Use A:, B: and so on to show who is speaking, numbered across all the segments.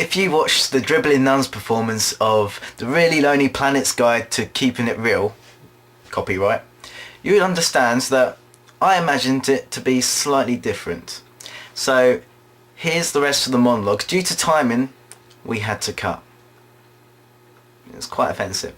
A: if you watch the Dribbling Nuns performance of The Really Lonely Planet's Guide to Keeping It Real, copyright, you would understand that I imagined it to be slightly different. So here's the rest of the monologue. Due to timing, we had to cut. It was quite offensive.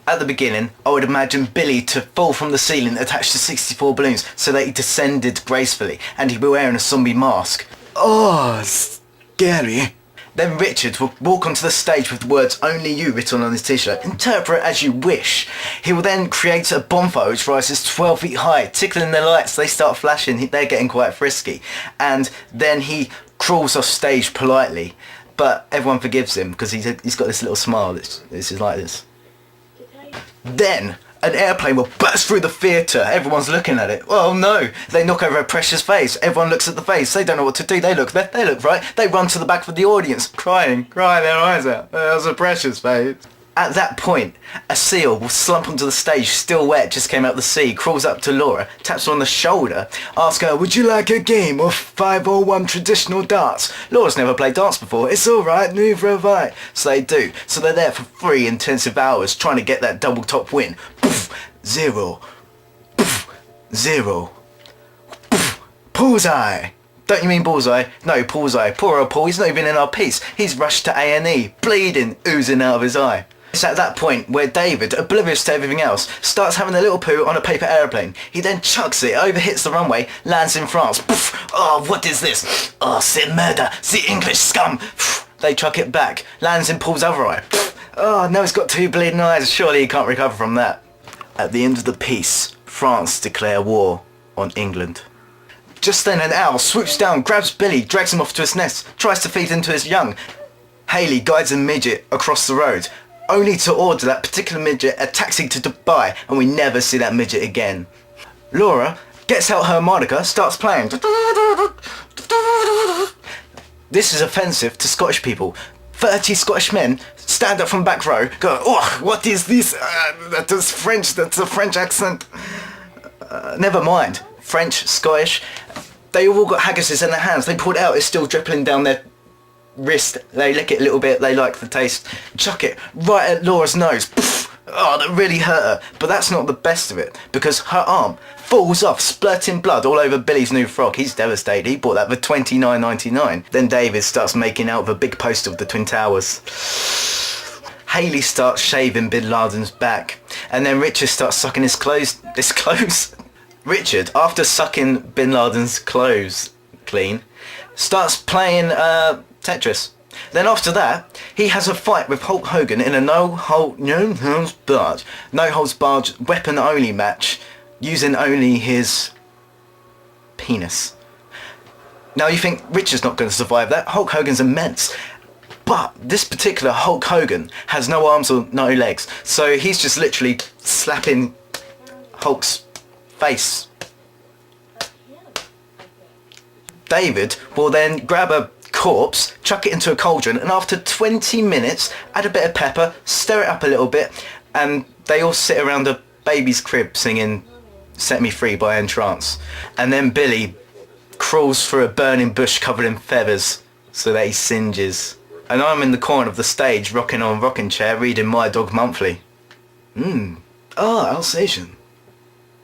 A: At the beginning, I would imagine Billy to fall from the ceiling attached to 64 balloons so that he descended gracefully and he'd be wearing a zombie mask. Oh, scary. Then Richard will walk onto the stage with the words "Only You" written on his t-shirt. Interpret as you wish. He will then create a bonfire which rises 12 feet high, tickling the lights. They start flashing, they're getting quite frisky. And then he crawls off stage politely. But everyone forgives him because he's got this little smile that's just like this. Then an airplane will burst through the theatre. Everyone's looking at it. Oh no! They knock over a precious face. Everyone looks at the face. They don't know what to do. They look left. They look right. They run to the back of the audience, crying their eyes out. That was a precious face. At that point, a seal will slump onto the stage, still wet, just came out the sea, crawls up to Laura, taps her on the shoulder, asks her, "Would you like a game of 501 traditional darts?" Laura's never played darts before. "It's alright, neither have I." So they do. So they're there for 3 intensive hours trying to get that double top win. Poof, 0. Poof, 0. Poof, bullseye. Don't you mean bullseye? No, bullseye. Poor old Paul, he's not even in our piece. He's rushed to A&E, bleeding, oozing out of his eye. It's at that point where David, oblivious to everything else, starts having a little poo on a paper aeroplane. He then chucks it, overhits the runway, lands in France. Poof! Oh, what is this? Oh, c'est murder, the English scum. Poof! They chuck it back, lands in Paul's other eye. Poof! Oh, no, he's got 2 bleeding eyes. Surely he can't recover from that. At the end of the piece, France declare war on England. Just then an owl swoops down, grabs Billy, drags him off to his nest, tries to feed into his young. Haley guides a midget across the road, only to order that particular midget a taxi to Dubai, and we never see that midget again. Laura gets out her harmonica, starts playing. This is offensive to Scottish people. 30 Scottish men stand up from back row, go, "Oh, what is this? That is French, that's a French accent." Never mind. French, Scottish, they all got haggises in their hands. They pull it out, it's still dripping down their wrist. They lick it a little bit, they like the taste. Chuck it right at Laura's nose. Poof! Oh, that really hurt her. But that's not the best of it, because her arm falls off, splurting blood all over Billy's new frock. He's devastated. He bought that for $29.99. Then David starts making out with a big poster of the Twin Towers. Haley starts shaving Bin Laden's back, and then Richard starts sucking his clothes. Richard, after sucking Bin Laden's clothes clean, starts playing Tetris. Then after that, he has a fight with Hulk Hogan in a no holds barred weapon only match, using only his penis. Now you think Richard's not going to survive that. Hulk Hogan's immense. But this particular Hulk Hogan has no arms or no legs, so he's just literally slapping Hulk's face. David will then grab a corpse, chuck it into a cauldron, and after 20 minutes add a bit of pepper, stir it up a little bit, and they all sit around a baby's crib singing "Set Me Free" by Entrance. And then Billy crawls through a burning bush covered in feathers so that he singes. And I'm in the corner of the stage rocking on a rocking chair reading My Dog Monthly. Alsatian.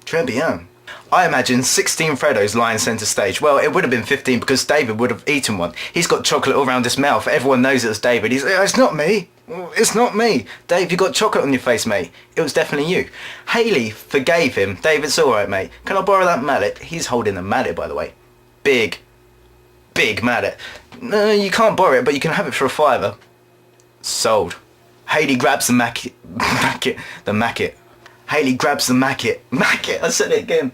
A: Très bien. I imagine 16 Freddos lying centre stage. Well, it would have been 15 because David would have eaten one. He's got chocolate all around his mouth. Everyone knows it's David. He's like, "It's not me. It's not me. Dave, you got chocolate on your face, mate. It was definitely you." Haley forgave him. "Dave, it's alright, mate. Can I borrow that mallet?" He's holding the mallet, by the way. Big mallet. "No, you can't borrow it, but you can have it for $5. Sold. Haley grabs the macket. Haley grabs the macket. I said it again.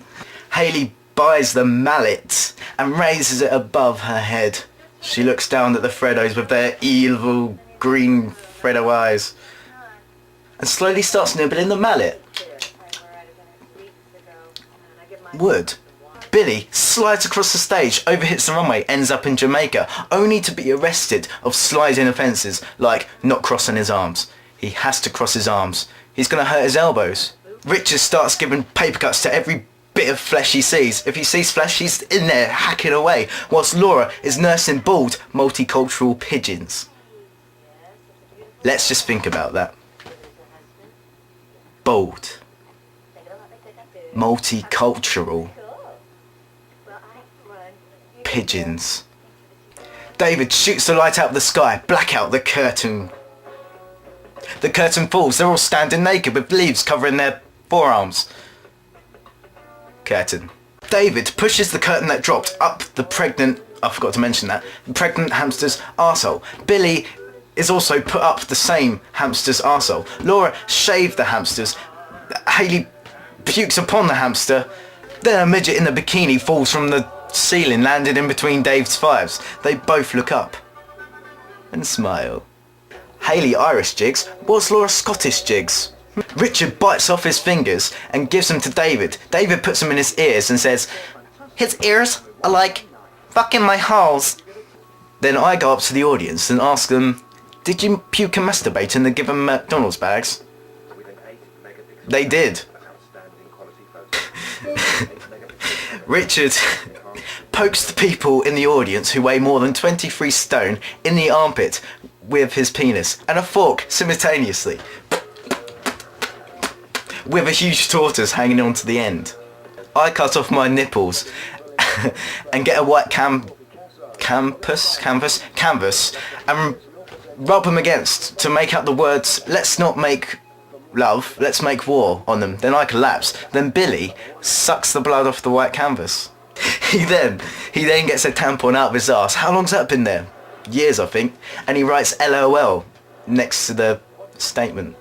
A: Haley buys the mallet and raises it above her head. She looks down at the Freddos with their evil green Freddo eyes and slowly starts nibbling the mallet. Wood. Billy slides across the stage, overhits the runway, ends up in Jamaica, only to be arrested of sliding offences like not crossing his arms. He has to cross his arms. He's going to hurt his elbows. Richard starts giving paper cuts to every bit of flesh he sees. If he sees flesh, he's in there hacking away, whilst Laura is nursing bald multicultural pigeons. Let's just think about that. Bold. Multicultural. Pigeons. David shoots the light out of the sky. Blackout, the curtain. The curtain falls. They're all standing naked with leaves covering their forearms. Curtain. David pushes the curtain that dropped up the pregnant, I forgot to mention that, the pregnant hamster's arsehole. Billy is also put up the same hamster's arsehole. Laura shaved the hamsters. Hayley pukes upon the hamster. Then a midget in a bikini falls from the ceiling, landed in between Dave's fives. They both look up and smile. Hayley Irish jigs. What's Laura Scottish jigs? Richard bites off his fingers and gives them to David. David puts them in his ears and says, "His ears are like fucking my holes." Then I go up to the audience and ask them, "Did you puke and masturbate and then give them McDonald's bags?" They did. Richard pokes the people in the audience who weigh more than 23 stone in the armpit with his penis and a fork simultaneously, with a huge tortoise hanging on to the end. I cut off my nipples and get a white canvas and rub them against to make out the words "Let's not make love, let's make war" on them. Then I collapse. Then Billy sucks the blood off the white canvas. He then gets a tampon out of his ass. How long's that been there? Years, I think. And he writes LOL next to the statement.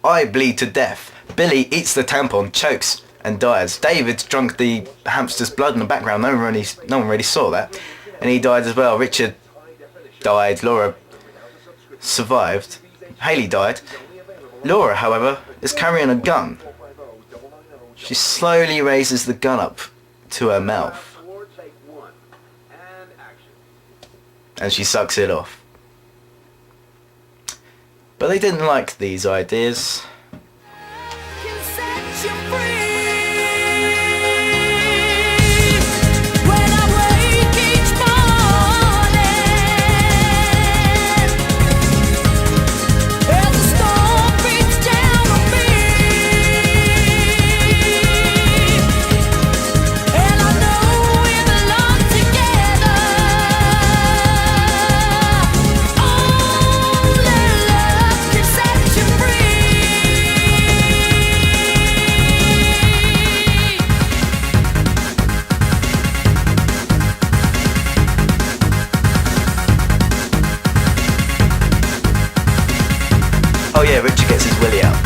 A: I bleed to death. Billy eats the tampon, chokes and dies. David drunk the hamster's blood in the background. No one really saw that. And he died as well. Richard died. Laura survived. Hayley died. Laura, however, is carrying a gun. She slowly raises the gun up to her mouth. And she sucks it off. But they didn't like these ideas. Oh yeah, Richard gets his willy out.